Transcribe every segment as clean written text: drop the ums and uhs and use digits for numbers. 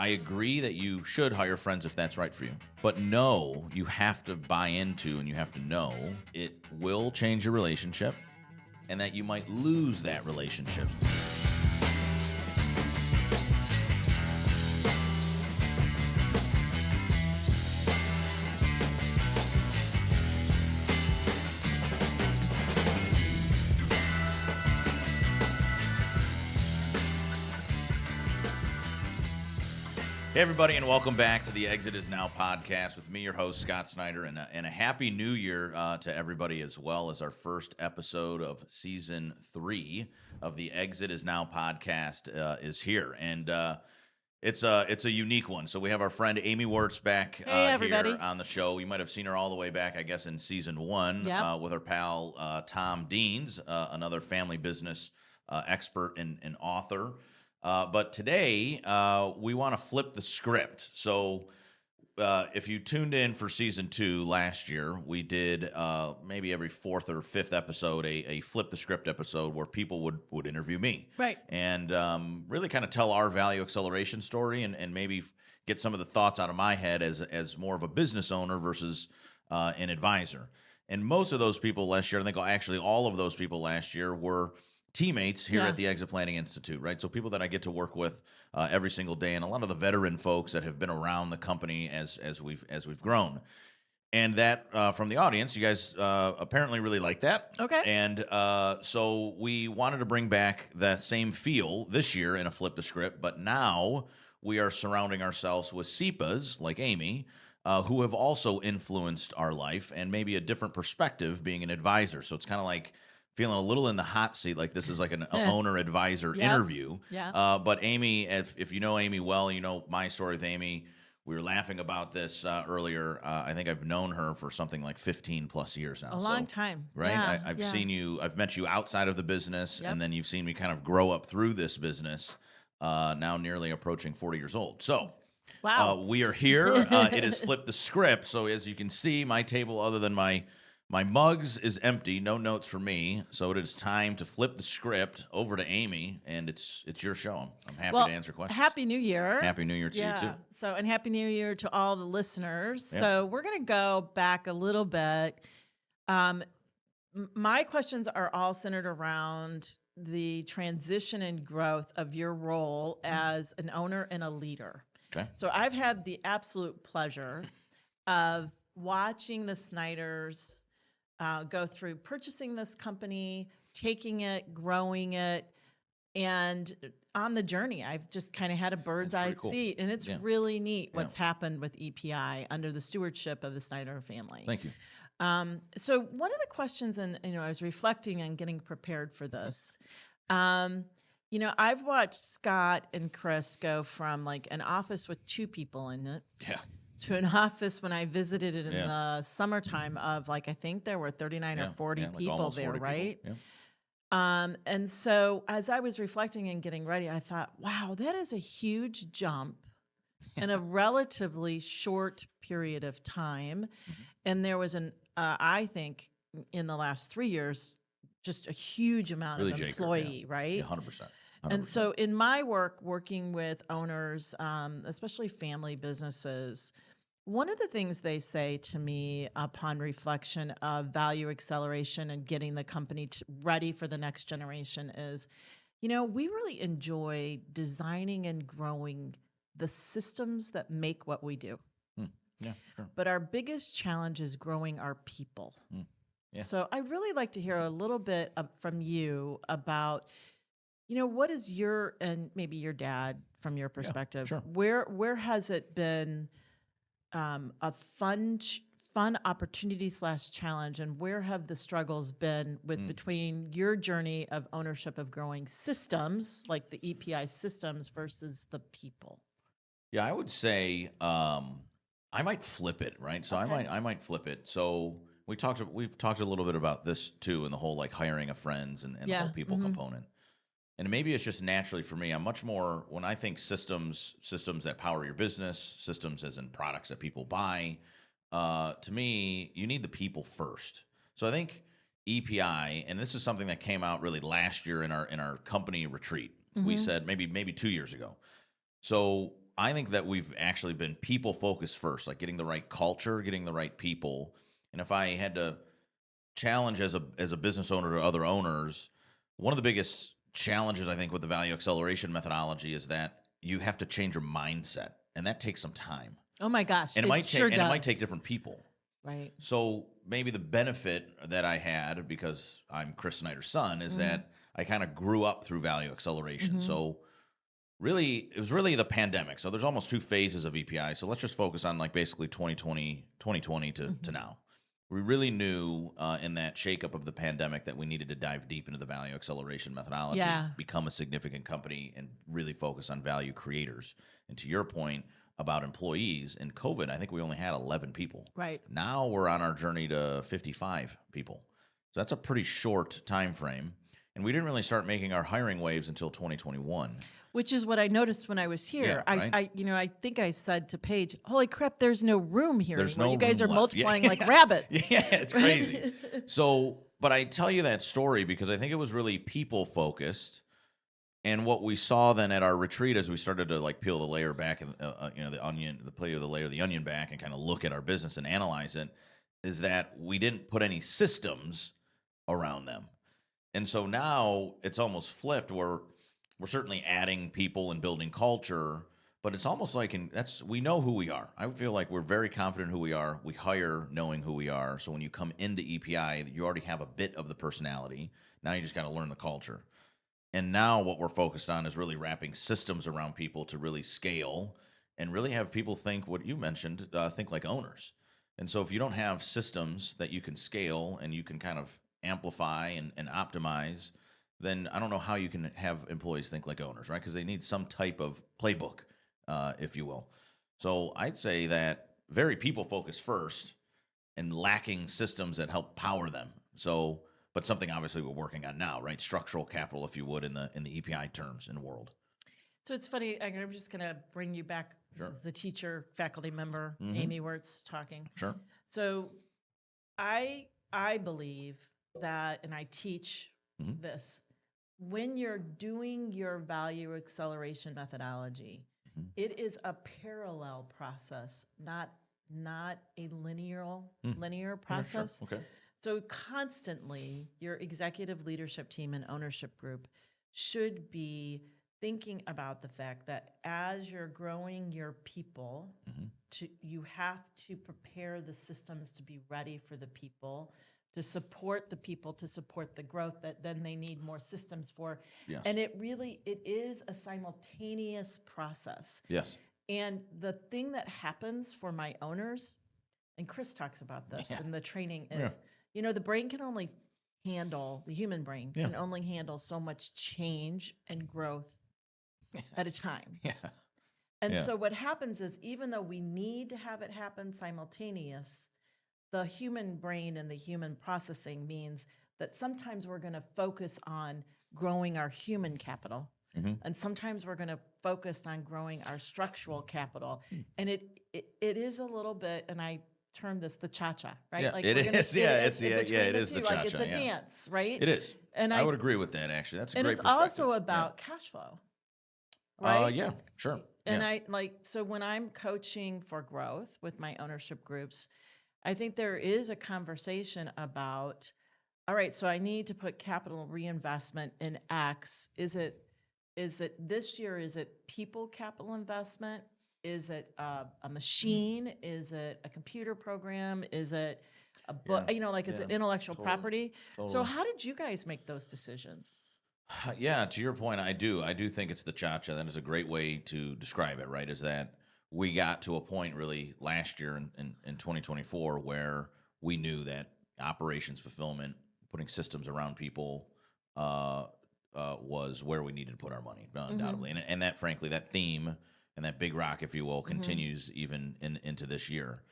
I agree that you should hire friends if that's right for you. But no, you have to buy into and you have to know it will change your relationship and that you might lose that relationship. Hey, everybody, and welcome back to the Exit Is Now podcast with me, your host, Scott Snider, and a happy new year to everybody as well as our first episode of season 3 of the Exit Is Now podcast is here. And it's a unique one. So we have our friend Amy Wirtz back everybody. here on the show. You might have seen her all the way back, I guess, in season 1 with our pal Tom Deans, another family business expert and author. But today, we want to flip the script. So if you tuned in for season 2 last year, we did maybe every 4th or 5th episode a flip the script episode where people would interview me. Right. And really kind of tell our value acceleration story and maybe get some of the thoughts out of my head as more of a business owner versus an advisor. And most of those people last year, I think actually all of those people last year were teammates here at the Exit Planning Institute, right? So people that I get to work with every single day, and a lot of the veteran folks that have been around the company as we've grown. And that from the audience, you guys apparently really like that. Okay. And so we wanted to bring back that same feel this year in a flip the script, but now we are surrounding ourselves with SEPAs like Amy, who have also influenced our life and maybe a different perspective being an advisor. So it's kind of like feeling a little in the hot seat, like this is like an owner-advisor interview. Yeah. But Amy, if you know Amy well, you know my story with Amy. We were laughing about this earlier. I think I've known her for something like 15 plus years now. A long time. Right? Yeah, I've seen you, I've met you outside of the business, and then you've seen me kind of grow up through this business, now nearly approaching 40 years old. So wow. We are here. It has flipped the script. So as you can see, my table, other than my mugs, is empty, no notes for me, so it is time to flip the script over to Amy, and it's your show. I'm happy to answer questions. Happy New Year. Happy New Year to you, too. So, and Happy New Year to all the listeners. Yeah. So we're going to go back a little bit. My questions are all centered around the transition and growth of your role as an owner and a leader. Okay. So I've had the absolute pleasure of watching the Sniders go through purchasing this company, taking it, growing it, and on the journey, I've just kind of had a bird's eye seat, and it's really neat what's happened with EPI under the stewardship of the Snider family. Thank you. So one of the questions, and I was reflecting and getting prepared for this. I've watched Scott and Chris go from like an office with 2 people in it. Yeah. To an office when I visited it in the summertime of I think there were 39 or 40 people there, 40 right? People. Yeah. And so as I was reflecting and getting ready, I thought, wow, that is a huge jump in a relatively short period of time. Mm-hmm. And there was I think in the last 3 years, just a huge amount really of employee, right? Yeah, 100%. 100%. And so in my working with owners, especially family businesses, one of the things they say to me upon reflection of value acceleration and getting the company ready for the next generation is, we really enjoy designing and growing the systems that make what we do. Yeah, sure. But our biggest challenge is growing our people. Yeah. So I'd really like to hear a little bit from you about, what is and maybe your dad, from your perspective, sure. Where has it been a fun opportunity / challenge, and where have the struggles been between your journey of ownership of growing systems like the EPI systems versus the people? Yeah, I would say I might flip it, right? So Okay. I might flip it. So we've talked a little bit about this too, in the whole hiring of friends and the whole people component. And maybe it's just naturally for me, I'm much more, when I think systems that power your business, systems as in products that people buy, to me, you need the people first. So I think EPI, and this is something that came out really last year in our company retreat. Mm-hmm. We said maybe 2 years ago. So I think that we've actually been people focused first, like getting the right culture, getting the right people. And if I had to challenge as a business owner to other owners, one of the biggest challenges I think with the value acceleration methodology is that you have to change your mindset, and that takes some time. Oh my gosh, And it sure does. it might take different people. Right. So maybe the benefit that I had, because I'm Chris Snider's son, is that I kind of grew up through value acceleration. So really, it was really the pandemic. So there's almost two phases of EPI. So let's just focus on like basically 2020 to now. We really knew in that shakeup of the pandemic that we needed to dive deep into the value acceleration methodology, become a significant company, and really focus on value creators. And to your point about employees, in COVID, I think we only had 11 people. Right. Now we're on our journey to 55 people. So that's a pretty short time frame. And we didn't really start making our hiring waves until 2021. Which is what I noticed when I was here. Yeah, right? I think I said to Paige, "Holy crap, there's no room here There's anymore. no You guys are room left." multiplying Yeah. like rabbits." Yeah, it's crazy. So, but I tell you that story because I think it was really people focused. And what we saw then at our retreat as we started to like peel the layer back and the layer of the onion back and kind of look at our business and analyze it, is that we didn't put any systems around them. And so now it's almost flipped where we're certainly adding people and building culture, but it's almost like we know who we are. I feel like we're very confident who we are. We hire knowing who we are. So when you come into EPI, you already have a bit of the personality. Now you just got to learn the culture. And now what we're focused on is really wrapping systems around people to really scale and really have people think what you mentioned, think like owners. And so if you don't have systems that you can scale and you can kind of amplify and optimize, then I don't know how you can have employees think like owners, right? Because they need some type of playbook, if you will. So I'd say that very people focused first and lacking systems that help power them. So, but something obviously we're working on now, right? Structural capital, if you would, in the EPI terms in the world. So it's funny. I'm just going to bring you back. Sure. This is the teacher, faculty member, Amy Wirtz talking. Sure. So I believe that, and I teach this, when you're doing your value acceleration methodology, it is a parallel process, not a linear process. Yeah, sure. Okay. So constantly, your executive leadership team and ownership group should be thinking about the fact that as you're growing your people, you have to prepare the systems to be ready for the people, to support the people, to support the growth that then they need more systems for. Yes. And it is a simultaneous process. Yes. And the thing that happens for my owners, and Chris talks about this in the training, is the brain can only handle, the human brain can only handle so much change and growth at a time. And so what happens is, even though we need to have it happen simultaneous, the human brain and the human processing means that sometimes we're going to focus on growing our human capital. And sometimes we're going to focus on growing our structural capital. And it is a little bit, and I term this the cha-cha, right? Yeah, Like it is. It is the like cha-cha. it's a dance, right? It is. And I would agree with that, actually. That's a great perspective. And it's also about cash flow, right? Yeah, sure. And so when I'm coaching for growth with my ownership groups, I think there is a conversation about, all right, so I need to put capital reinvestment in X. Is it this year, is it people capital investment? Is it a machine? Is it a computer program? Is it a book? Is it intellectual property? Totally. So how did you guys make those decisions? Yeah, to your point, I do think it's the cha-cha. That is a great way to describe it, right? Is that we got to a point really last year in 2024 where we knew that operations fulfillment, putting systems around people was where we needed to put our money, undoubtedly. And that, frankly, that theme and that big rock, if you will, continues even into this year.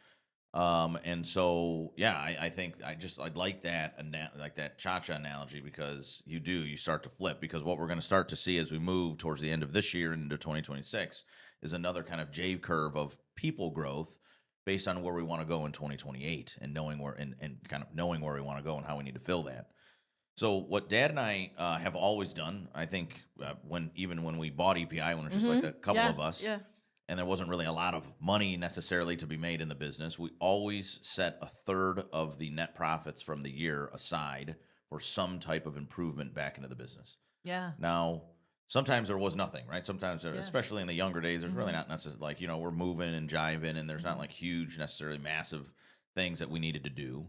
And so, I think I like that cha-cha analogy, because you start to flip, because what we're going to start to see as we move towards the end of this year and into 2026 is another kind of J curve of people growth based on where we want to go in 2028 and knowing where we want to go and how we need to fill that. So what Dad and I have always done, I think when we bought EPI, when it was just like a couple of us, and there wasn't really a lot of money necessarily to be made in the business, we always set a third of the net profits from the year aside for some type of improvement back into the business. Yeah. Now, sometimes there was nothing, right? Sometimes, Yeah. especially in the younger days, there's really not necessarily like, we're moving and jiving, and there's not like huge, necessarily massive things that we needed to do.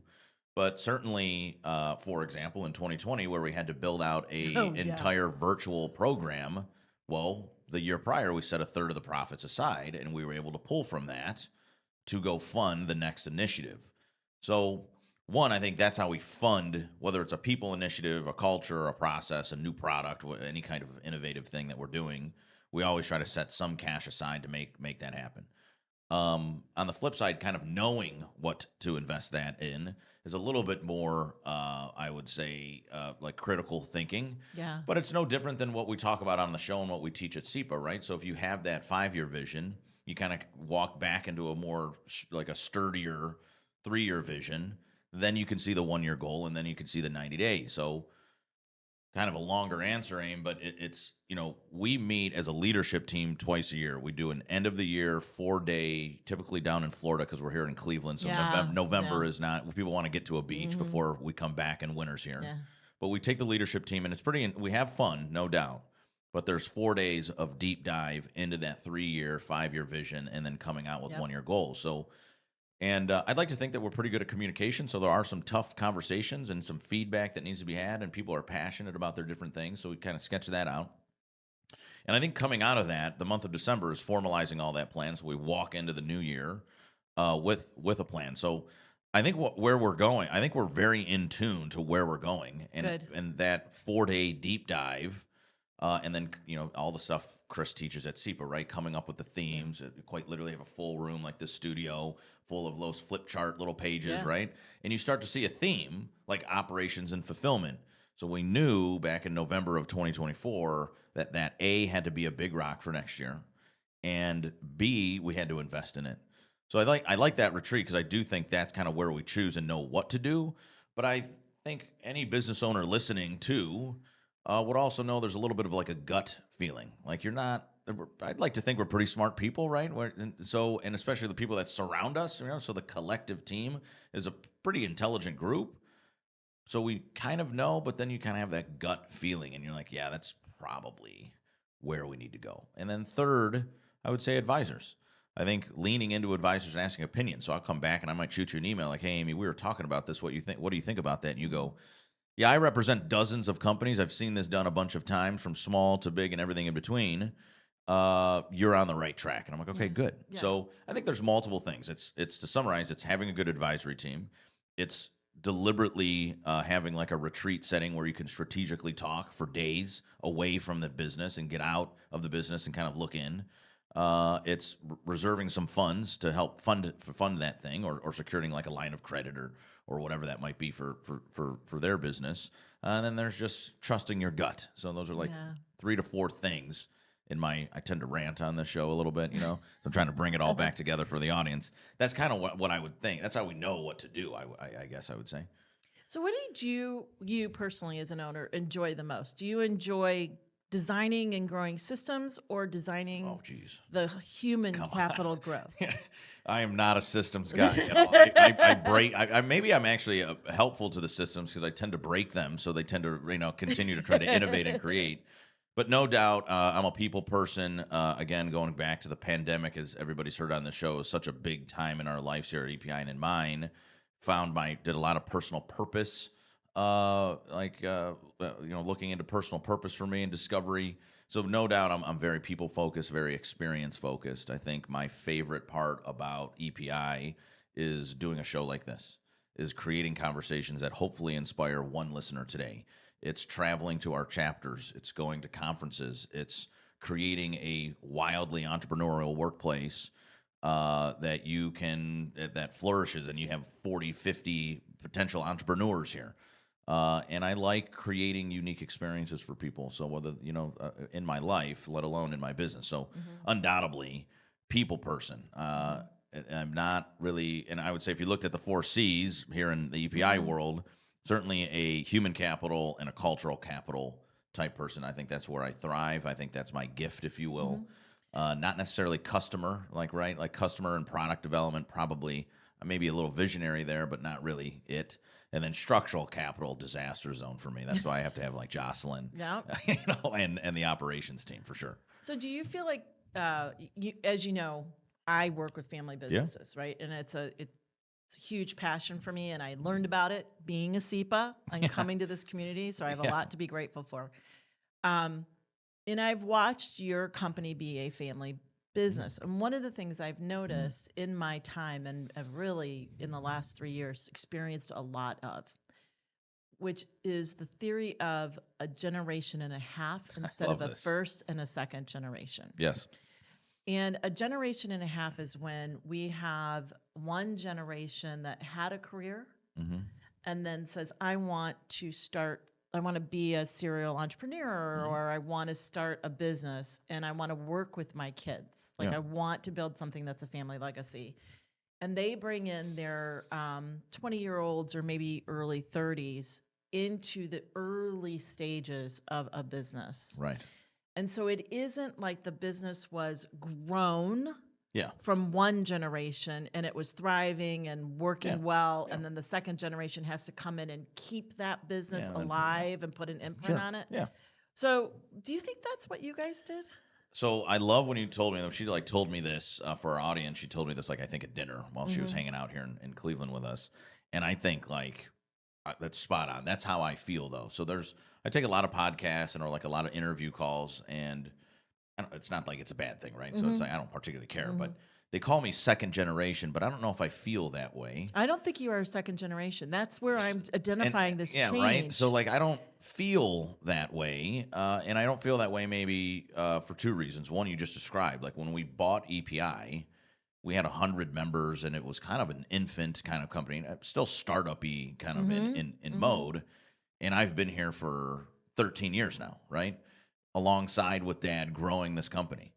But certainly, for example, in 2020, where we had to build out a Oh, yeah. entire virtual program, well, the year prior, we set a third of the profits aside, and we were able to pull from that to go fund the next initiative. So, one, I think that's how we fund, whether it's a people initiative, a culture, a process, a new product, any kind of innovative thing that we're doing. We always try to set some cash aside to make that happen. On the flip side, kind of knowing what to invest that in is a little bit more, I would say, like critical thinking. Yeah. But it's no different than what we talk about on the show and what we teach at SEPA, right? So if you have that 5-year vision, you kind of walk back into a more like a sturdier 3-year vision. Then you can see the 1-year goal, and then you can see the 90 days. So kind of a longer answer, Aim, but it's, we meet as a leadership team twice a year. We do an end of the year 4-day, typically down in Florida because we're here in Cleveland. So Yeah, November yeah. is not, people want to get to a beach before we come back in winter's here. Yeah. But we take the leadership team, and we have fun, no doubt. But there's 4 days of deep dive into that 3-year, 5-year vision, and then coming out with Yep. 1-year goals. So, and I'd like to think that we're pretty good at communication. So there are some tough conversations and some feedback that needs to be had, and people are passionate about their different things. So we kind of sketch that out. And I think coming out of that, the month of December is formalizing all that plan. So we walk into the new year with a plan. So I think where we're going, I think we're very in tune to where we're going, and Good. and that 4-day deep dive. And then, all the stuff Chris teaches at SEPA, right? Coming up with the themes. Quite literally have a full room like this studio full of those flip chart little pages, Yeah. right? And you start to see a theme like operations and fulfillment. So we knew back in November of 2024 that A, had to be a big rock for next year, and B, we had to invest in it. So I like that retreat because I do think that's kind of where we choose and know what to do. But I think any business owner listening to would also know there's a little bit of like a gut feeling. Like I'd like to think we're pretty smart people, right? And especially the people that surround us, so the collective team is a pretty intelligent group. So we kind of know, but then you kind of have that gut feeling, and you're like, yeah, that's probably where we need to go. And then third, I would say advisors. I think leaning into advisors and asking opinions. So I'll come back and I might shoot you an email like, hey, Amy, we were talking about this. What do you think about that? And you go, yeah, I represent dozens of companies. I've seen this done a bunch of times, from small to big and everything in between. You're on the right track. And I'm like, okay, good. Yeah. So I think there's multiple things. It's to summarize, it's having a good advisory team. It's deliberately having like a retreat setting where you can strategically talk for days away from the business and get out of the business and kind of look in. It's reserving some funds to help fund that thing, or securing like a line of credit or whatever that might be for their business. And then there's just trusting your gut. So those are like 3 to 4 things. I tend to rant on this show a little bit, so I'm trying to bring it all back together for the audience. That's kind of what I would think. That's how we know what to do, I guess I would say. So what did you personally as an owner enjoy the most? Do you enjoy designing and growing systems, or designing the human capital growth? I am not a systems guy. I break. Maybe I'm actually helpful to the systems because I tend to break them, so they tend to continue to try to innovate and create. But no doubt, I'm a people person. Again, going back to the pandemic, as everybody's heard on the show, is such a big time in our lives here at EPI and in mine. Did a lot of personal purpose, looking into personal purpose for me and discovery. So no doubt, I'm very people focused, very experience focused. I think my favorite part about EPI is doing a show like this, is creating conversations that hopefully inspire one listener today. It's traveling to our chapters. It's going to conferences. It's creating a wildly entrepreneurial workplace that flourishes, and you have 40, 50 potential entrepreneurs here. And I like creating unique experiences for people. So whether, in my life, let alone in my business. So undoubtedly, people person. I'm not really, and I would say if you looked at the 4 C's here in the EPI world, certainly a human capital and a cultural capital type person. I think that's where I thrive. I think that's my gift, if you will. Not necessarily customer, like customer and product development, probably maybe a little visionary there, but not really it. And then structural capital, disaster zone for me. That's why I have to have like Jocelyn, Yeah. And the operations team for sure. So do you feel like, as you know, I work with family businesses, right? And it's a huge passion for me, and I learned about it being a SEPA and coming to this community, so I have a lot to be grateful for. And I've watched your company be a family business. And one of the things I've noticed in my time, and have really in the last 3 years experienced a lot of, which is the theory of a generation and a half instead of a first and a second generation. Yes. And a generation and a half is when we have one generation that had a career and then says, I want to be a serial entrepreneur, or I want to start a business, and I want to work with my kids. Like, I want to build something that's a family legacy. And they bring in their 20-year-olds or maybe early 30s into the early stages of a business. Right. And so it isn't like the business was grown Yeah. from one generation and it was thriving and working well, and then the second generation has to come in and keep that business alive and put an imprint on it. Yeah. So do you think that's what you guys did? So I love when you told me, she like told me this for our audience. She told me this, like, I think at dinner while she was hanging out here in Cleveland with us. And I think like that's spot on. That's how I feel though. So I take a lot of podcasts and or like a lot of interview calls, and it's not like it's a bad thing, right? So it's like I don't particularly care, but they call me second generation, but I don't know if I feel that way. I don't think you are second generation. That's where I'm identifying this change. Yeah, right? So like I don't feel that way, and I don't feel that way maybe for two reasons. One, you just described. Like when we bought EPI, we had 100 members, and it was kind of an infant kind of company, still startup-y kind of in mode. And I've been here for 13 years now, right? Alongside with Dad growing this company.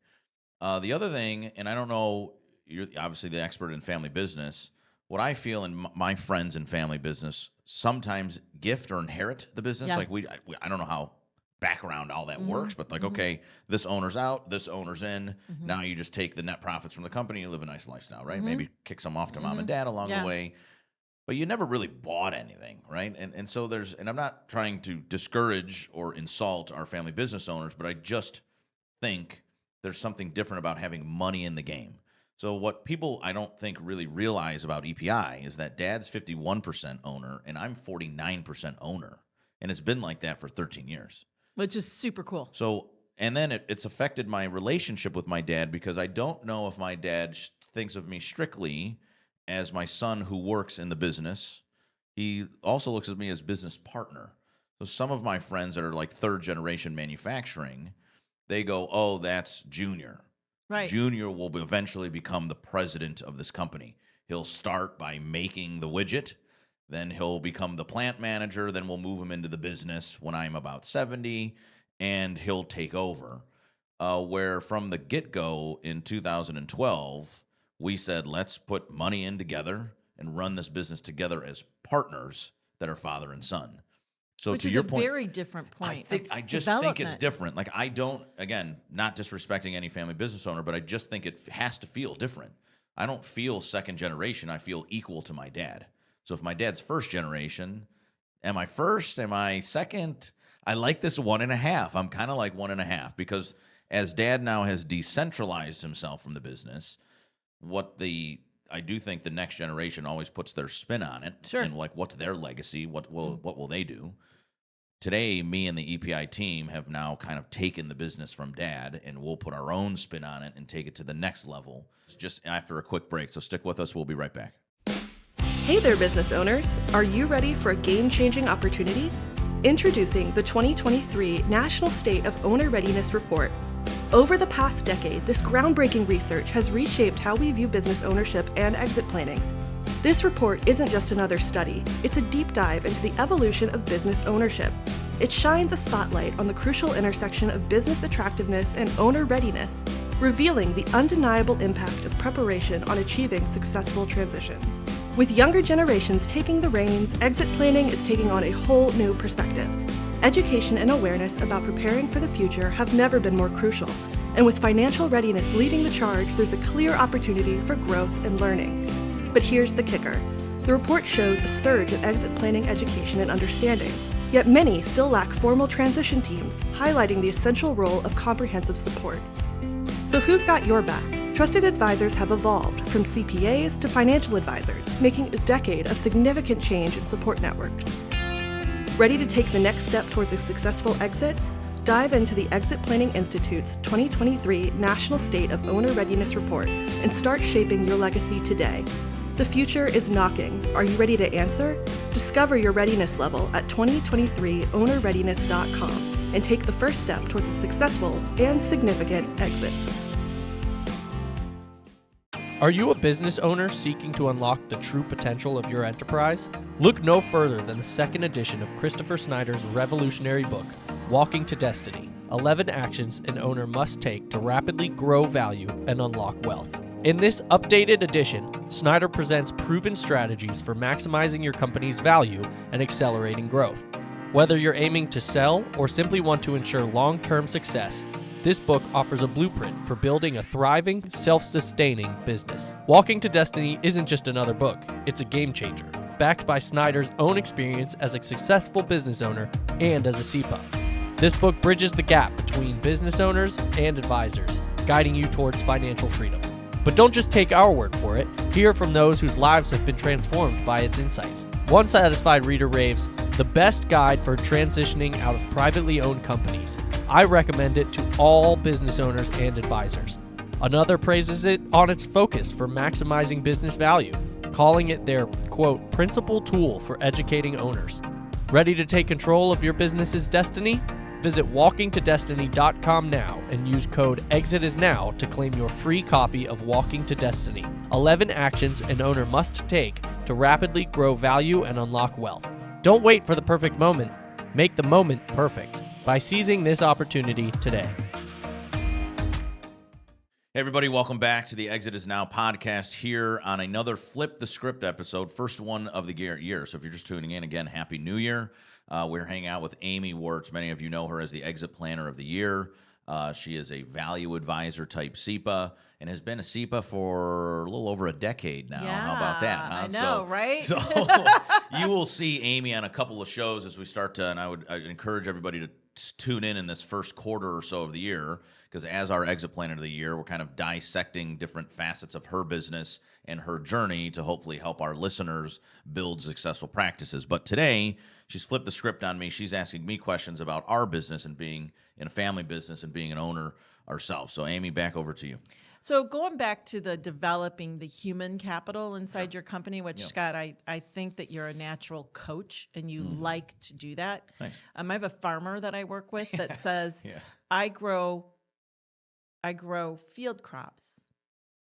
The other thing, and I don't know, you're obviously the expert in family business, what I feel in my friends in family business sometimes gift or inherit the business. Yes. Like I don't know how background all that works, but like, okay, this owner's out, this owner's in. Now you just take the net profits from the company, you live a nice lifestyle, right? Maybe kick some off to mom and dad along the way. But you never really bought anything, right? And so and I'm not trying to discourage or insult our family business owners, but I just think there's something different about having money in the game. So what people I don't think really realize about EPI is that Dad's 51% owner and I'm 49% owner. And it's been like that for 13 years. Which is super cool. So, and then it's affected my relationship with my dad, because I don't know if my dad thinks of me strictly as my son who works in the business. He also looks at me as business partner. So some of my friends that are like third generation manufacturing, they go, oh, that's Junior. Right. Junior will eventually become the president of this company. He'll start by making the widget. Then he'll become the plant manager. Then we'll move him into the business when I'm about 70, and he'll take over. Where from the get-go in 2012, we said, let's put money in together and run this business together as partners that are father and son. So Which to is your a point, very different point. I just think it's different. Like I don't, again, not disrespecting any family business owner, but I just think it has to feel different. I don't feel second generation. I feel equal to my dad. So if my dad's first generation, am I first? Am I second? I like this 1.5. I'm kind of like 1.5, because as Dad now has decentralized himself from the business, I do think the next generation always puts their spin on it. Sure. And like, what's their legacy? What will they do? Today, me and the EPI team have now kind of taken the business from Dad, and we'll put our own spin on it and take it to the next level just after a quick break. So stick with us. We'll be right back. Hey there, business owners. Are you ready for a game-changing opportunity? Introducing the 2023 National State of Owner Readiness Report. Over the past decade, this groundbreaking research has reshaped how we view business ownership and exit planning. This report isn't just another study, it's a deep dive into the evolution of business ownership. It shines a spotlight on the crucial intersection of business attractiveness and owner readiness, revealing the undeniable impact of preparation on achieving successful transitions. With younger generations taking the reins, exit planning is taking on a whole new perspective. Education and awareness about preparing for the future have never been more crucial. And with financial readiness leading the charge, there's a clear opportunity for growth and learning. But here's the kicker. The report shows a surge in exit planning education and understanding, yet many still lack formal transition teams, highlighting the essential role of comprehensive support. So who's got your back? Trusted advisors have evolved from CPAs to financial advisors, making a decade of significant change in support networks. Ready to take the next step towards a successful exit? Dive into the Exit Planning Institute's 2023 National State of Owner Readiness Report and start shaping your legacy today. The future is knocking. Are you ready to answer? Discover your readiness level at 2023ownerreadiness.com and take the first step towards a successful and significant exit. Are you a business owner seeking to unlock the true potential of your enterprise? Look no further than the second edition of Christopher Snider's revolutionary book, Walking to Destiny: 11 Actions an Owner Must Take to Rapidly Grow Value and Unlock Wealth. In this updated edition, Snider presents proven strategies for maximizing your company's value and accelerating growth. Whether you're aiming to sell or simply want to ensure long-term success, this book offers a blueprint for building a thriving, self-sustaining business. Walking to Destiny isn't just another book, it's a game changer, backed by Snider's own experience as a successful business owner and as a CPA. This book bridges the gap between business owners and advisors, guiding you towards financial freedom. But don't just take our word for it. Hear from those whose lives have been transformed by its insights. One satisfied reader raves, "The best guide for transitioning out of privately owned companies. I recommend it to all business owners and advisors." Another praises it on its focus for maximizing business value, calling it their, quote, principal tool for educating owners. Ready to take control of your business's destiny? Visit walkingtodestiny.com now and use code EXITISNOW to claim your free copy of Walking to Destiny: 11 Actions an Owner Must Take to Rapidly Grow Value and Unlock Wealth. Don't wait for the perfect moment. Make the moment perfect by seizing this opportunity today. Hey everybody, welcome back to the Exit Is Now podcast here on another Flip the Script episode, first one of the year. So if you're just tuning in, again, Happy New Year. We're hanging out with Amy Wirtz. Many of you know her as the Exit Planner of the Year. She is a value advisor type CPA and has been a CPA for a little over a decade now. Yeah, How about that? Huh? I know, right? So you will see Amy on a couple of shows as we start to, and I'd encourage everybody to tune in this first quarter or so of the year, because as our Exit Planner of the Year, we're kind of dissecting different facets of her business and her journey to hopefully help our listeners build successful practices. But today, she's flipped the script on me. She's asking me questions about our business and being in a family business and being an owner ourselves. So Amy, back over to you. So going back to the developing the human capital inside your company, which, Scott, I think that you're a natural coach and you like to do that. Thanks. I have a farmer that I work with that says, I grow field crops,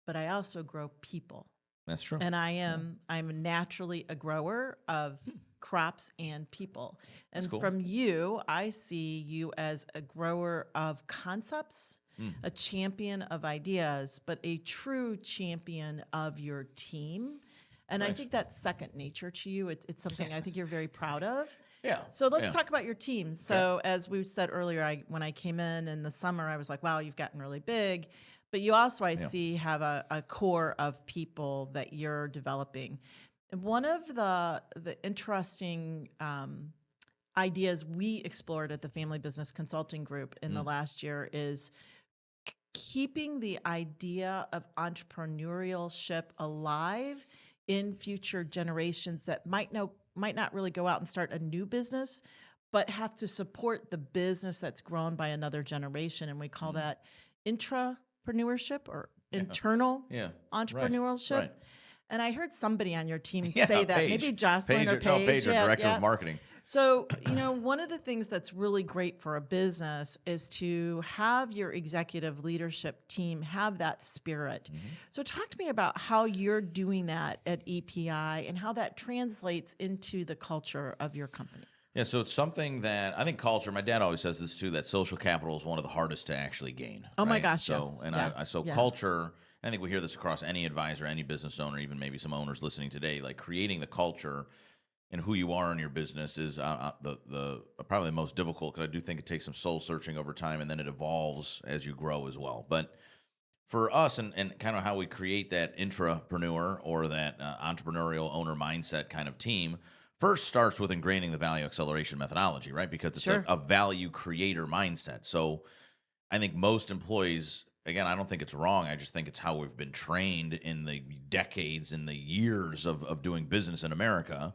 but I also grow people. That's true. And I'm naturally a grower of crops and people. And cool. From you, I see you as a grower of concepts, a champion of ideas, but a true champion of your team. And I think that's second nature to you. It's something I think you're very proud of. Yeah. So let's talk about your team. So as we said earlier, when I came in the summer, I was like, wow, you've gotten really big. But you also, I see, have a core of people that you're developing. And one of the interesting ideas we explored at the Family Business Consulting Group in the last year is keeping the idea of entrepreneurship alive in future generations that might not really go out and start a new business, but have to support the business that's grown by another generation. And we call that intrapreneurship or internal entrepreneurship. Right. And I heard somebody on your team say that, Paige. maybe Jocelyn or Paige. Paige, our director of marketing. So, one of the things that's really great for a business is to have your executive leadership team have that spirit. So talk to me about how you're doing that at EPI and how that translates into the culture of your company. Yeah, so it's something that I think culture, my dad always says this too, that social capital is one of the hardest to actually gain. Oh my right? gosh, so, yes. And culture, I think we hear this across any advisor, any business owner, even maybe some owners listening today, like creating the culture and who you are in your business is the probably the most difficult, because I do think it takes some soul searching over time, and then it evolves as you grow as well. But for us, and kind of how we create that intrapreneur or that entrepreneurial owner mindset kind of team, first starts with ingraining the value acceleration methodology, right? Because it's Sure. a value creator mindset. So I think most employees, again, I don't think it's wrong. I just think it's how we've been trained in the decades and the years of doing business in America,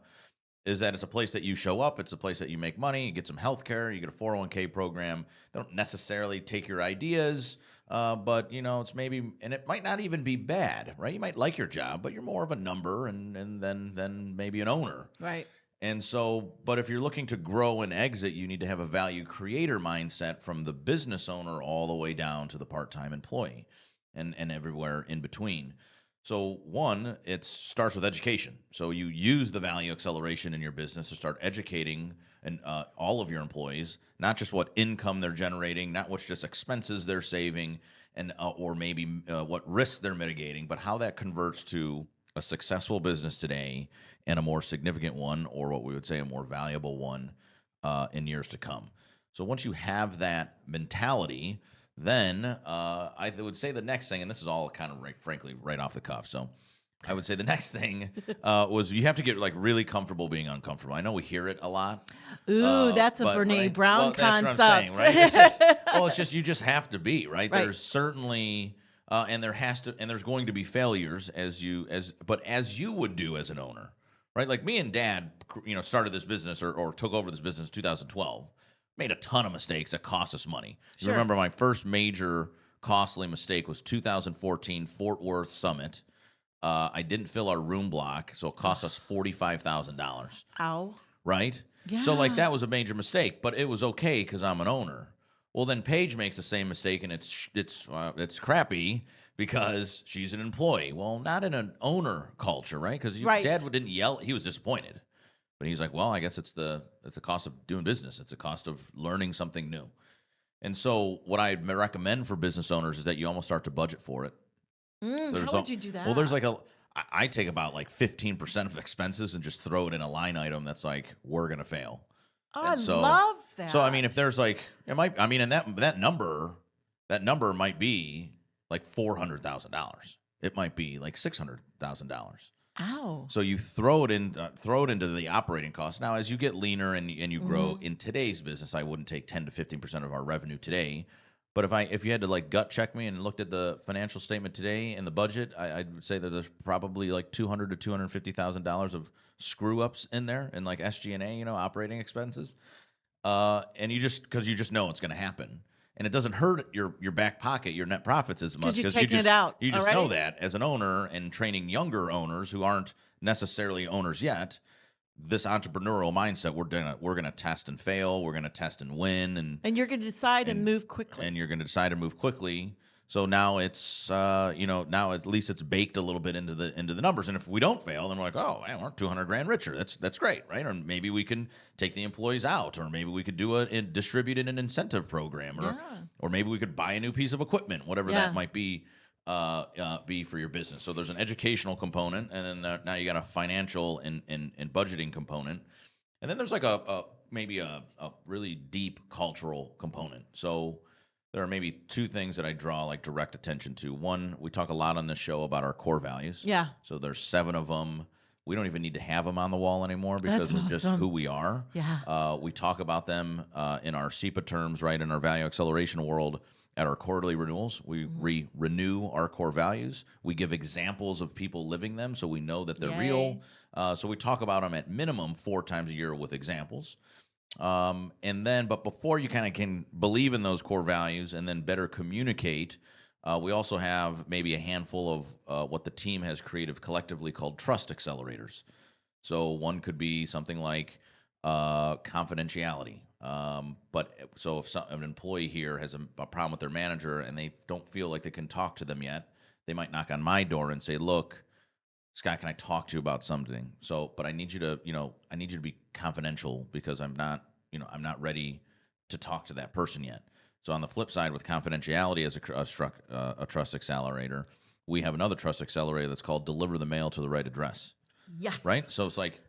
is that it's a place that you show up. It's a place that you make money, you get some health care, you get a 401k program. They don't necessarily take your ideas, but, it's maybe, and it might not even be bad, right? You might like your job, but you're more of a number and then maybe an owner. Right. And so, but if you're looking to grow and exit, you need to have a value creator mindset from the business owner all the way down to the part-time employee and everywhere in between. So one, it starts with education. So you use the value acceleration in your business to start educating all of your employees, not just what income they're generating, not what's just expenses they're saving, and or maybe what risks they're mitigating, but how that converts to a successful business today and a more significant one, or what we would say a more valuable one in years to come. So once you have that mentality, then I would say the next thing, and this is all kind of frankly right off the cuff. So I would say the next thing was you have to get like really comfortable being uncomfortable. I know we hear it a lot. Ooh, that's a but, Brene right? Brown Well, concept. that's what I'm saying, right? It's just you just have to be, right? Right. There's certainly and there's going to be failures as you would do as an owner, right? Like me and Dad, started this business or took over this business in 2012. Made a ton of mistakes that cost us money. Sure. Remember, my first major costly mistake was 2014 Fort Worth Summit. I didn't fill our room block, so it cost us $45,000. Ow. Right? Yeah. So like that was a major mistake, but it was okay because I'm an owner. Well, then Paige makes the same mistake, and it's crappy because she's an employee. Well, not in an owner culture, right? Because Right. Dad didn't yell; he was disappointed, but he's like, "Well, I guess it's the cost of doing business. It's the cost of learning something new." And so, what I recommend for business owners is that you almost start to budget for it. How would you do that? Well, there's like I take about like 15% of expenses and just throw it in a line item that's like, we're gonna fail. Oh, And I so- love that. So I mean, if there's like, it might, I mean, and that number might be like $400,000. It might be like $600,000. Ow. So you throw it into the operating costs. Now, as you get leaner and you grow in today's business, I wouldn't take 10 to 15% of our revenue today. But if you had to like gut check me and looked at the financial statement today and the budget, I'd say that there's probably like $200,000 to $250,000 of screw ups in there and like SG&A, operating expenses. And because you just know it's going to happen, and it doesn't hurt your back pocket, your net profits as much you're taking it out You just already? know that as an owner and training younger owners who aren't necessarily owners yet. This entrepreneurial mindset, we're gonna test and fail, we're gonna test and win, And you're going to decide and and- move quickly. and you're gonna decide to move quickly. So now it's now at least it's baked a little bit into the numbers. And if we don't fail, then we're like, oh, man, we're $200,000 richer. That's great, right? Or maybe we can take the employees out, or maybe we could distribute in an incentive program, or maybe we could buy a new piece of equipment, whatever Yeah. that might be for your business. So there's an educational component, and then now you got a financial and budgeting component, and then there's like maybe a really deep cultural component. So there are maybe two things that I draw like direct attention to. One, we talk a lot on this show about our core values. Yeah. So there's 7 of them. We don't even need to have them on the wall anymore because That's of just awesome. who we are. Yeah. We talk about them in our SEPA terms, right, in our value acceleration world at our quarterly renewals. We renew our core values. We give examples of people living them so we know that they're real. So we talk about them at minimum 4 times a year with examples. But before you kind of can believe in those core values and then better communicate, we also have maybe a handful of what the team has created collectively called trust accelerators. So one could be something like confidentiality. So if an employee here has a problem with their manager and they don't feel like they can talk to them yet, they might knock on my door and say, "Look, Scott, can I talk to you about something? But I need you to be confidential because I'm not ready to talk to that person yet." So on the flip side, with confidentiality as a trust accelerator, we have another trust accelerator that's called deliver the mail to the right address, Yes. right? So it's like,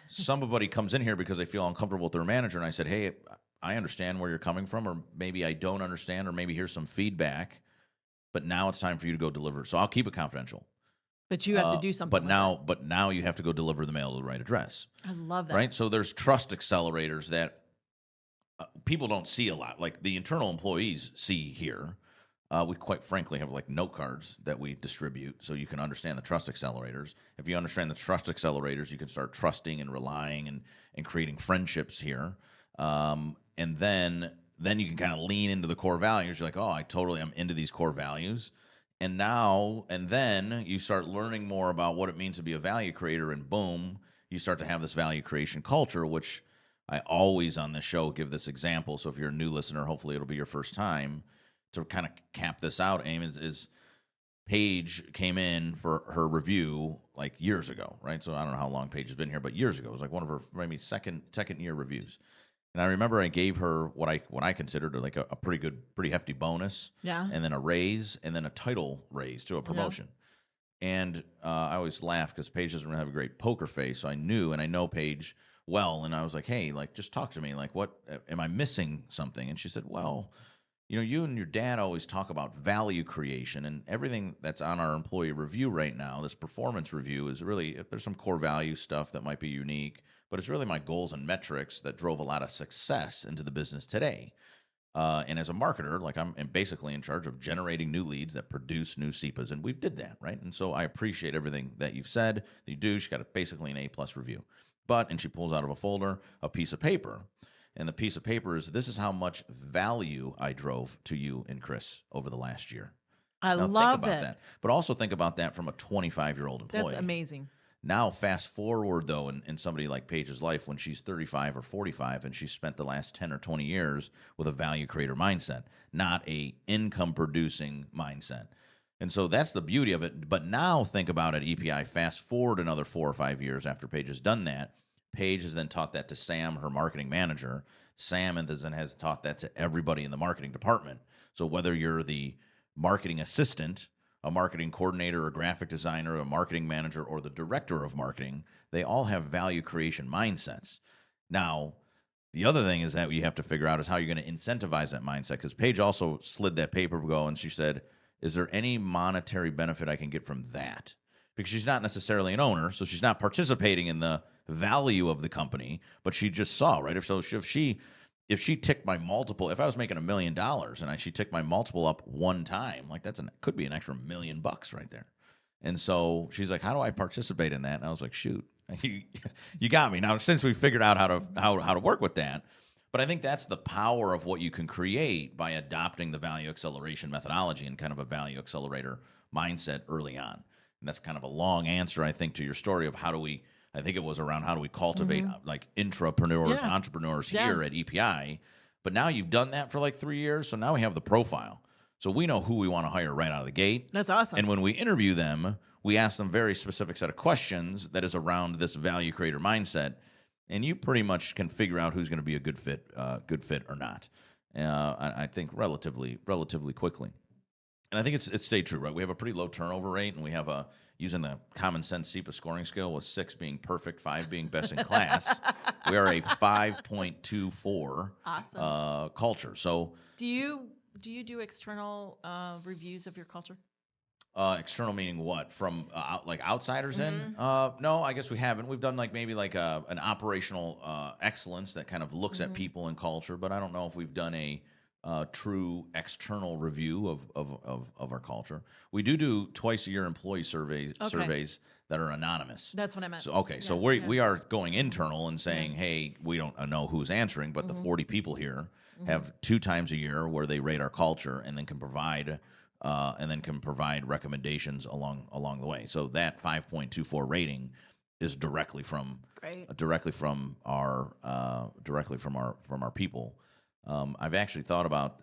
somebody comes in here because they feel uncomfortable with their manager, and I said, hey, I understand where you're coming from, or maybe I don't understand, or maybe here's some feedback, but now it's time for you to go deliver. So I'll keep it confidential. But you have to do something. But now you have to go deliver the mail to the right address. I love that. Right? So there's trust accelerators that people don't see a lot. Like the internal employees see here. We quite frankly have like note cards that we distribute so you can understand the trust accelerators. If you understand the trust accelerators, you can start trusting and relying and creating friendships here. And then you can kind of lean into the core values. You're like, oh, I'm into these core values. And then you start learning more about what it means to be a value creator, and boom, you start to have this value creation culture, which I always on this show give this example. So if you're a new listener, hopefully it'll be your first time. To kind of cap this out, Amy, is Paige came in for her review like years ago, right? So I don't know how long Paige has been here, but years ago. It was like one of her maybe second year reviews. And I remember I gave her what I considered like a pretty hefty bonus. Yeah. And then a raise, and then a title raise to a promotion. Yeah. And I always laugh because Paige doesn't really have a great poker face. So I know Paige well, and I was like, hey, like just talk to me. Like, what am I missing something? And she said, well, you and your dad always talk about value creation, and everything that's on our employee review right now, this performance review, is really, there's some core value stuff that might be unique, but it's really my goals and metrics that drove a lot of success into the business today. And as a marketer, like I'm basically in charge of generating new leads that produce new SEPAs, and we did that, right? And so I appreciate everything that you've said, that you do. She got basically an A+ review. And she pulls out of a folder a piece of paper. And the piece of paper is, this is how much value I drove to you and Chris over the last year. I now, love think about it. that. But also think about that from a 25-year-old employee. That's amazing. Now, fast forward, though, in somebody like Paige's life when she's 35 or 45, and she's spent the last 10 or 20 years with a value creator mindset, not a income-producing mindset. And so that's the beauty of it. But now think about it, EPI, fast forward another 4 or 5 years after Paige has done that. Paige has then taught that to Sam, her marketing manager. Sam then has taught that to everybody in the marketing department. So whether you're the marketing assistant, a marketing coordinator, a graphic designer, a marketing manager, or the director of marketing, they all have value creation mindsets. Now, the other thing is that you have to figure out is how you're going to incentivize that mindset, because Paige also slid that paper go, and she said, is there any monetary benefit I can get from that? Because she's not necessarily an owner, so she's not participating in the value of the company, but she just saw, right? If she ticked my multiple, if I was making $1 million and she ticked my multiple up one time, like could be an extra $1 million right there. And so she's like, how do I participate in that? And I was like, shoot, you got me. Now, since we figured out how to work with that, but I think that's the power of what you can create by adopting the value acceleration methodology and kind of a value accelerator mindset early on. And that's kind of a long answer, I think, to your story of how do we cultivate like intrapreneurs, entrepreneurs here at EPI. But now you've done that for like 3 years, so now we have the profile. So we know who we want to hire right out of the gate. That's awesome. And when we interview them, we ask them very specific set of questions that is around this value creator mindset, and you pretty much can figure out who's going to be a good fit or not. I think relatively quickly. And I think it's stayed true, right? We have a pretty low turnover rate, and we have using the common sense SEPA scoring scale, with 6 being perfect, 5 being best in class. We are a 5.24 awesome. Culture. So do you do external reviews of your culture? External meaning what? From like outsiders in? No, I guess we haven't. We've done like maybe like an operational excellence that kind of looks at people and culture, but I don't know if we've done a true external review of our culture. We do twice a year employee surveys that are anonymous. That's what I meant. So so we are going internal and saying, hey, we don't know who's answering, but the 40 people here have 2 times a year where they rate our culture and then can provide recommendations along the way. So that 5.24 rating is directly from our people. I've actually thought about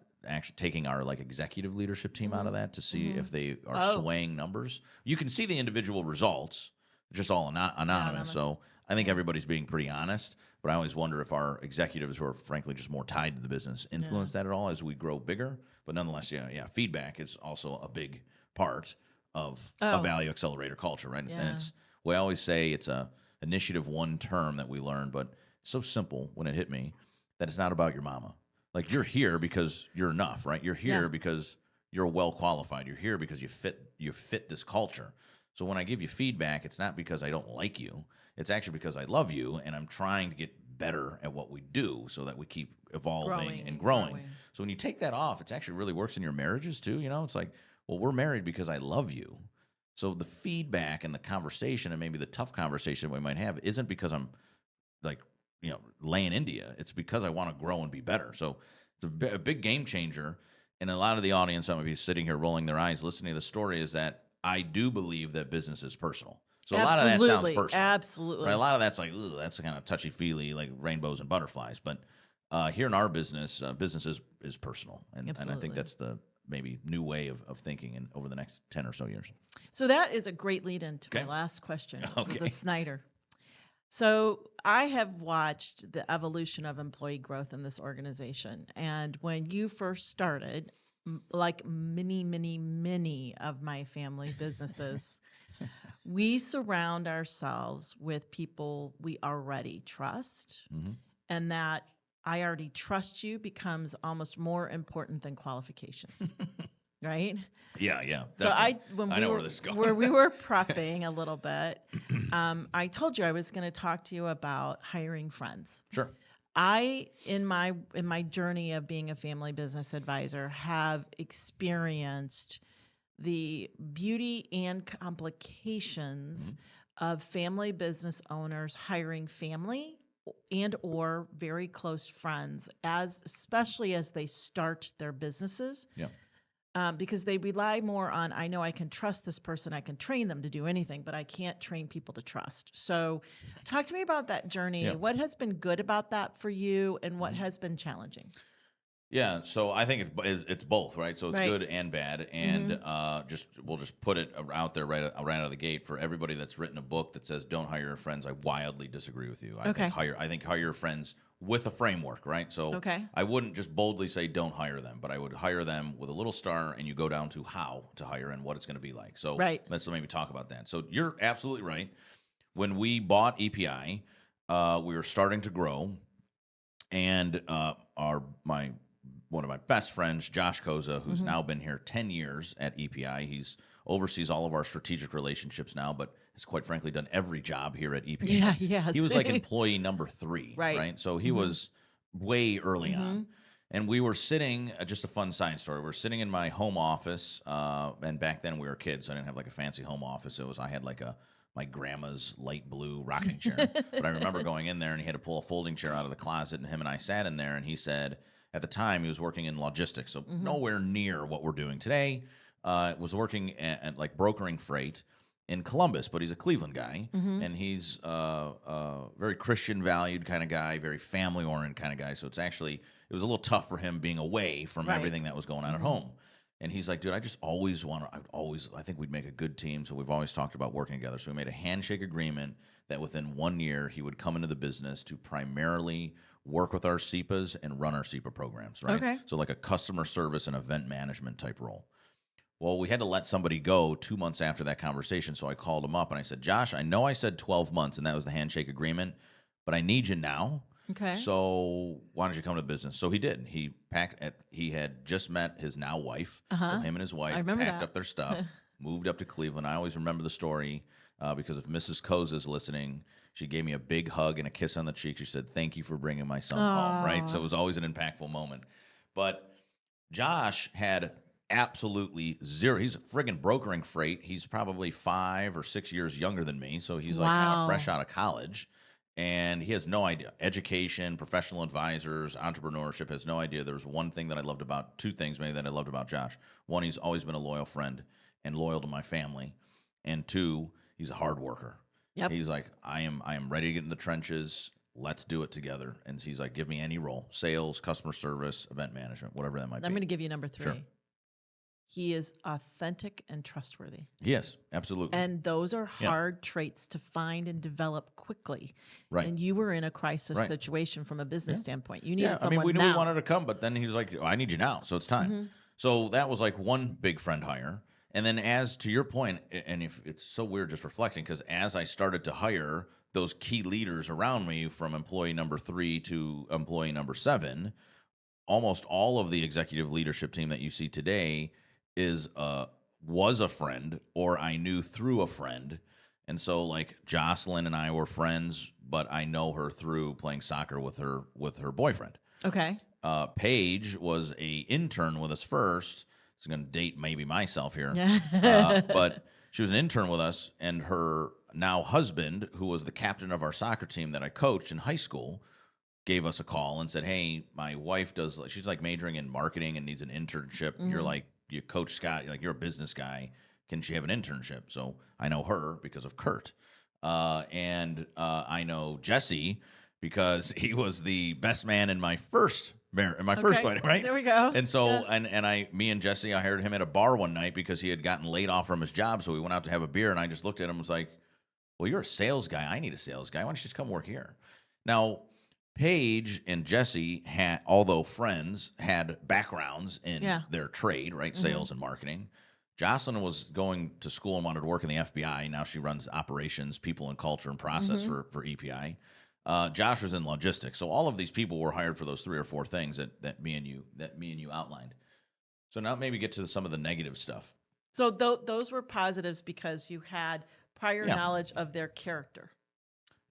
taking our like executive leadership team out of that to see if they are swaying numbers. You can see the individual results, just all anonymous. So I think everybody's being pretty honest, but I always wonder if our executives, who are frankly just more tied to the business, influence that at all as we grow bigger. But nonetheless, feedback is also a big part of a value accelerator culture, right? And we always say it's a initiative one term that we learned, but it's so simple when it hit me that it's not about your mama. Like, you're here because you're enough, right? You're here because you're well qualified. You're here because you fit this culture. So when I give you feedback, it's not because I don't like you. It's actually because I love you, and I'm trying to get better at what we do so that we keep evolving and growing. So when you take that off, it actually really works in your marriages too. It's like, well, we're married because I love you. So the feedback and the conversation, and maybe the tough conversation we might have, isn't because I'm like, laying into you. It's because I want to grow and be better. So it's a big game changer. And a lot of the audience, some of you sitting here rolling their eyes listening to the story, is that I do believe that business is personal. So a lot of that sounds personal. Absolutely. Right? A lot of that's like, ooh, that's kind of touchy-feely, like rainbows and butterflies. But here in our business, business is personal. And I think that's the maybe new way of thinking over the next 10 or so years. So that is a great lead into my last question, the Snider. So I have watched the evolution of employee growth in this organization. And when you first started, like many of my family businesses, we surround ourselves with people we already trust. And that I already trust you becomes almost more important than qualifications. Right? Yeah. So I know where this is going. where we were prepping a little bit, I told you I was going to talk to you about hiring friends. Sure. I, in my journey of being a family business advisor, have experienced the beauty and complications of family business owners hiring family and or very close friends, especially as they start their businesses. Yeah. Because they rely more on, I know I can trust this person, I can train them to do anything, but I can't train people to trust. So talk to me about that journey. Yeah. What has been good about that for you, and what has been challenging? Yeah, so I think it's both, right? So it's good and bad, and we'll just put it out there right out of the gate for everybody that's written a book that says don't hire your friends. I wildly disagree with you. I think hire your friends with a framework, right? So I wouldn't just boldly say don't hire them, but I would hire them with a little star, and you go down to how to hire and what it's going to be like. So let's maybe talk about that. So you're absolutely right. When we bought EPI, we were starting to grow, and one of my best friends, Josh Koza, who's now been here 10 years at EPI. He's oversees all of our strategic relationships now, but has quite frankly done every job here at EPI. Yeah, yes. He was like employee number 3, right? So he was way early on. And we were sitting, just a fun side story, we're sitting in my home office, and back then we were kids, so I didn't have like a fancy home office. I had like my grandma's light blue rocking chair. But I remember going in there, and he had to pull a folding chair out of the closet, and him and I sat in there, and he said, at the time, he was working in logistics, so nowhere near what we're doing today. Was working at like brokering freight in Columbus, but he's a Cleveland guy, and he's a very Christian valued kind of guy, very family oriented kind of guy. So it was a little tough for him being away from everything that was going on at home. And he's like, dude, I think we'd make a good team. So we've always talked about working together. So we made a handshake agreement that within 1 year he would come into the business to primarily work with our SEPAs and run our SEPA programs, right? Okay. So like a customer service and event management type role. Well, we had to let somebody go 2 months after that conversation, so I called him up and I said, Josh, I know I said 12 months and that was the handshake agreement, but I need you now. Okay. So why don't you come to the business? So he did. He had just met his now wife. So him and his wife packed up their stuff, moved up to Cleveland. I always remember the story because if Mrs. Koza is listening, she gave me a big hug and a kiss on the cheek. She said, thank you for bringing my son home, right? So it was always an impactful moment. But Josh had absolutely zero. He's friggin' brokering freight. He's probably 5 or 6 years younger than me. So he's like kind of fresh out of college. And he has no idea. Education, professional advisors, entrepreneurship, has no idea. There was two things maybe that I loved about Josh. One, he's always been a loyal friend and loyal to my family. And 2, he's a hard worker. Yep. He's like, I am ready to get in the trenches. Let's do it together. And he's like, give me any role, sales, customer service, event management, whatever that might be. I'm going to give you number 3. Sure. He is authentic and trustworthy. Yes, absolutely. And those are hard traits to find and develop quickly. Right. And you were in a crisis situation from a business standpoint. You needed someone I mean, we knew now. we wanted to come, but then he was like, I need you now, so it's time. So that was like one big friend hire. And then as to your point, and if it's so weird just reflecting, because as I started to hire those key leaders around me from employee number 3 to employee number 7, almost all of the executive leadership team that you see today was a friend, or I knew through a friend. And so like Jocelyn and I were friends, but I know her through playing soccer with her boyfriend. Okay. Paige was a intern with us first. It's going to date maybe myself here. But she was an intern with us, and her now husband, who was the captain of our soccer team that I coached in high school, gave us a call and said, hey, my wife she's like majoring in marketing and needs an internship. You're like, you coach Scott, you're a business guy. Can she have an internship? So I know her because of Kurt. And I know Jesse because he was the best man in my first first wedding, right? There we go. And so, me and Jesse, I hired him at a bar one night because he had gotten laid off from his job. So we went out to have a beer, and I just looked at him and was like, well, you're a sales guy. I need a sales guy. Why don't you just come work here? Now, Paige and Jesse, although friends, had backgrounds in their trade, right? Sales and marketing. Jocelyn was going to school and wanted to work in the FBI. Now she runs operations, people and culture and process for EPI. Josh was in logistics. So all of these people were hired for those 3 or 4 things that me and you outlined. So now maybe get to some of the negative stuff. So those were positives because you had prior knowledge of their character.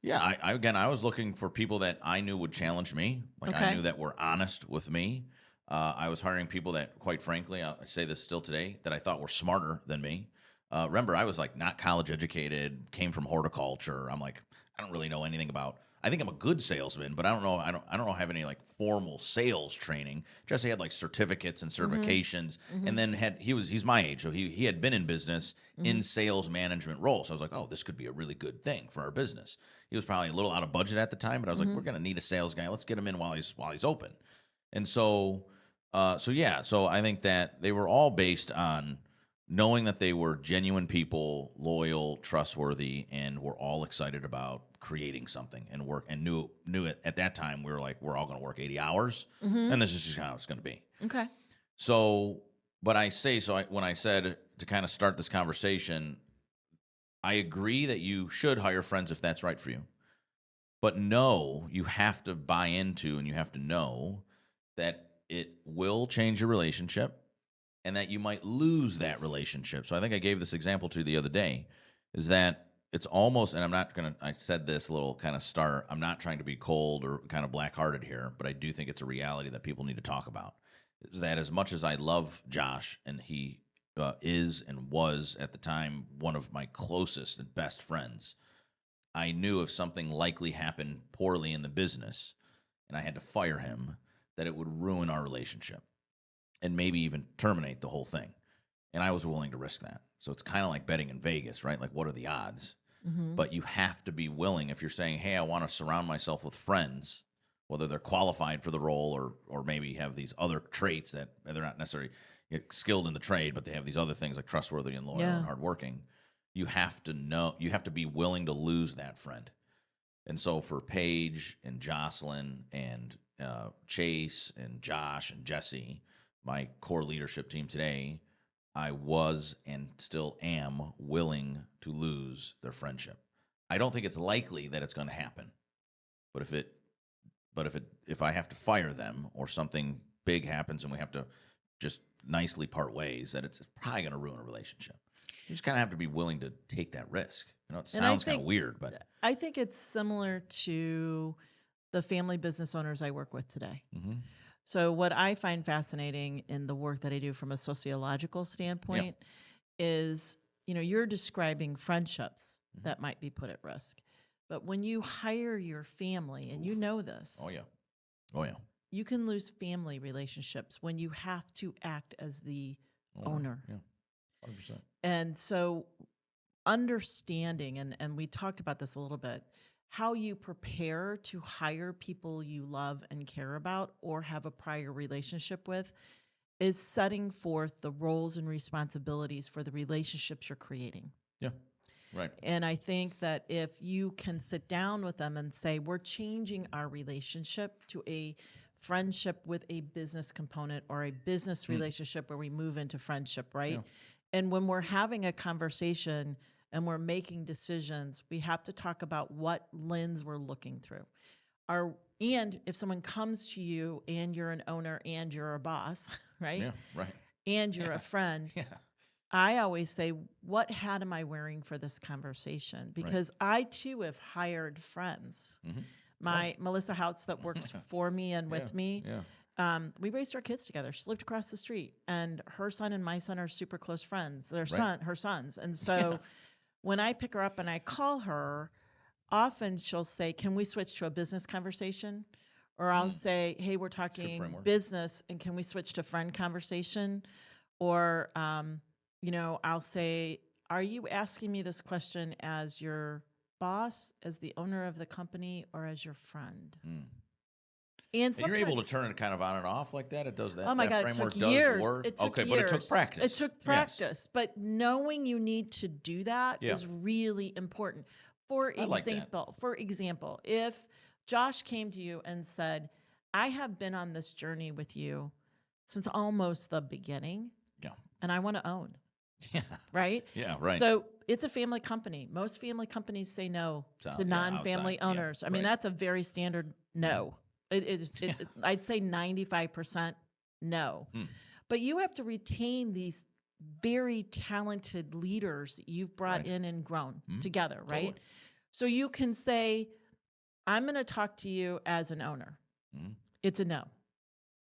Yeah, I was looking for people that I knew would challenge me. I knew that were honest with me. I was hiring people that, quite frankly, I say this still today, that I thought were smarter than me. Remember, I was like not college educated, came from horticulture. I'm like, I don't really know anything about. I think I'm a good salesman, but I don't know. I don't have any like formal sales training. Jesse had like certificates and certifications, and then he's my age, so he had been in business in sales management roles. So I was like, oh, this could be a really good thing for our business. He was probably a little out of budget at the time, but I was like, we're gonna need a sales guy. Let's get him in while he's open. And so I think that they were all based on knowing that they were genuine people, loyal, trustworthy, and were all excited about creating something and work, and knew it at that time. We were like, we're all going to work 80 hours, and this is just how it's going to be. Okay. So, but when I said to kind of start this conversation, I agree that you should hire friends if that's right for you. But no, you have to buy into and you have to know that it will change your relationship and that you might lose that relationship. So I think I gave this example to you the other day, is that it's almost, and I said this a little kind of start, I'm not trying to be cold or kind of black-hearted here, but I do think it's a reality that people need to talk about, is that as much as I love Josh, and he is and was at the time one of my closest and best friends, I knew if something likely happened poorly in the business and I had to fire him, that it would ruin our relationship and maybe even terminate the whole thing. And I was willing to risk that. So it's kind of like betting in Vegas, right? Like, what are the odds? But you have to be willing. If you're saying, hey, I want to surround myself with friends, whether they're qualified for the role or maybe have these other traits that they're not necessarily skilled in the trade, but they have these other things like trustworthy and loyal and hardworking, you have to be willing to lose that friend. And so for Paige and Jocelyn and Chase and Josh and Jesse, my core leadership team today, I was and still am willing to lose their friendship. I don't think it's likely that it's going to happen, but if I have to fire them or something big happens and we have to just nicely part ways, that it's probably going to ruin a relationship. You just kind of have to be willing to take that risk. It sounds kind of weird, but I think it's similar to the family business owners I work with today. So what I find fascinating in the work that I do from a sociological standpoint is, you're describing friendships that might be put at risk. But when you hire your family, and you know this. Oh, yeah. You can lose family relationships when you have to act as the owner. Yeah, 100%. And so understanding, and we talked about this a little bit, how you prepare to hire people you love and care about or have a prior relationship with is setting forth the roles and responsibilities for the relationships you're creating. Yeah, right. And I think that if you can sit down with them and say, we're changing our relationship to a friendship with a business component or a business relationship where we move into friendship, right? And when we're having a conversation and we're making decisions, we have to talk about what lens we're looking through. And if someone comes to you and you're an owner and you're a boss, right? Yeah, right. And you're a friend, Yeah. I always say, what hat am I wearing for this conversation? Because I too have hired friends. Mm-hmm. My Melissa Houts that works for me and with me. Yeah. We raised our kids together. She lived across the street, and her son and my son are super close friends. Her sons. And so when I pick her up and I call her, often she'll say, can we switch to a business conversation? Or I'll say, hey, we're talking business, and can we switch to friend conversation? Or, I'll say, are you asking me this question as your boss, as the owner of the company, or as your friend? And you're able to turn it kind of on and off like that? It does that? Oh my God, framework it took years. Work? It took years. But it took practice. It took practice. Yes. But knowing you need to do that is really important. For example, if Josh came to you and said, I have been on this journey with you since almost the beginning, and I want to own. Yeah. Right? Yeah, right. So it's a family company. Most family companies say no to non-family owners. I mean, that's a very standard no. I'd say 95% no. But you have to retain these very talented leaders that you've brought in and grown together, right? Totally. So you can say, I'm going to talk to you as an owner. It's a no.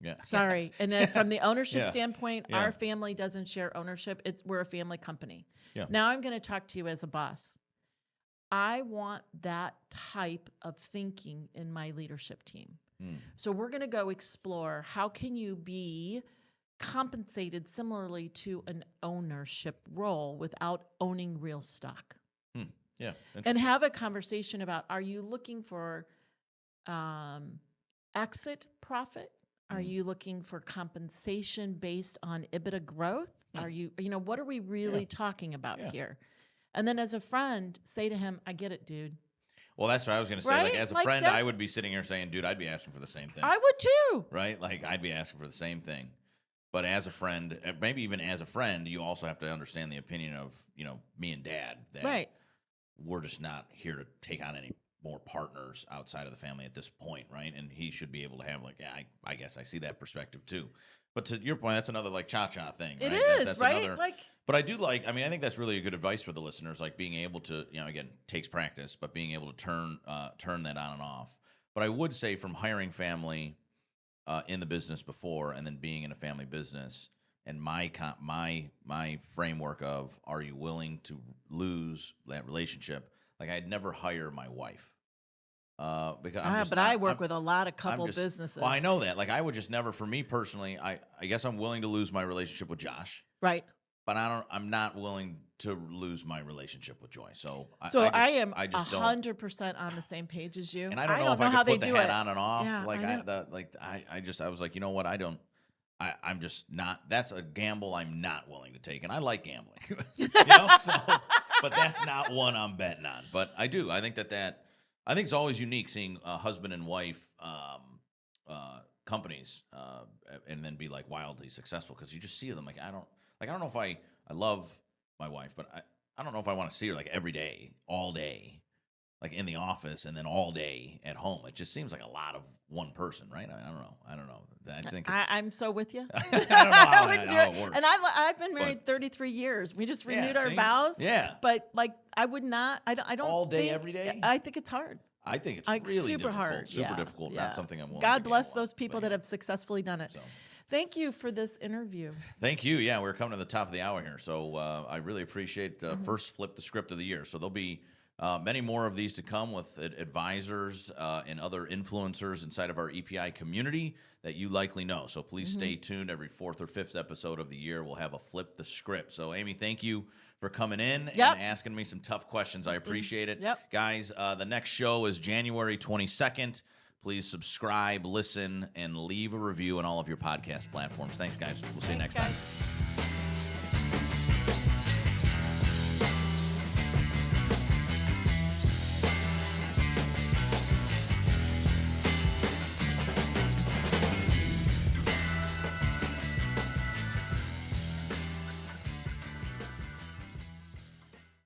Yeah. Sorry. And then from the ownership standpoint, our family doesn't share ownership. We're a family company. Yeah. Now I'm going to talk to you as a boss. I want that type of thinking in my leadership team. So we're going to go explore, how can you be compensated similarly to an ownership role without owning real stock? Yeah. And have a conversation about, are you looking for exit profit? Are you looking for compensation based on EBITDA growth? Are you, what are we really talking about here? And then as a friend, say to him, I get it, dude. Well, that's what I was going to say. Right? Like, as a friend, I would be sitting here saying, dude, I'd be asking for the same thing. I would too. Right? Like, I'd be asking for the same thing. But as a friend, maybe even as a friend, you also have to understand the opinion of, me and Dad. That we're just not here to take on any more partners outside of the family at this point, right? And he should be able to have, like, I guess I see that perspective too. But to your point, that's another, like, cha-cha thing, right? It is, that's right? Another, but I do like, I think that's really a good advice for the listeners, like being able to, again, takes practice, but being able to turn that on and off. But I would say, from hiring family in the business before and then being in a family business, and my framework of, are you willing to lose that relationship? Like, I'd never hire my wife. Because I work with a lot of couple businesses. Well, I know that. Like, I would just never, for me personally, I guess I'm willing to lose my relationship with Josh. Right. But I'm not willing to lose my relationship with Joy. So I am 100% on the same page as you. And I don't know if I can put the hat on and off. Yeah, I was like, you know what? I'm just not. That's a gamble I'm not willing to take, and I like gambling. But that's not one I'm betting on. But I do. I think I think it's always unique seeing husband and wife companies and then be like wildly successful, because you just see them. Like, I don't know if I love my wife, but I don't know if I want to see her like every day, all day, like in the office, and then all day at home. It just seems like a lot of one person, right? I don't know. I think I'm so with you. I don't know how it works. And I've been married 33 years. We just renewed our vows. Yeah. But like, I would not. I don't. All day, every day. I think it's hard. I think it's really super hard. Super difficult. Not something I'm willing. God to bless those people that have successfully done it. So. Thank you for this interview. Thank you. Yeah, we're coming to the top of the hour here, so I really appreciate first flip the script of the year. So there'll be many more of these to come with advisors and other influencers inside of our EPI community that you likely know. So please stay tuned. Every 4th or 5th episode of the year, we'll have a flip the script. So Amy, thank you for coming in and asking me some tough questions. I appreciate it. Guys, the next show is January 22nd. Please subscribe, listen, and leave a review on all of your podcast platforms. Thanks, guys. We'll see you next time.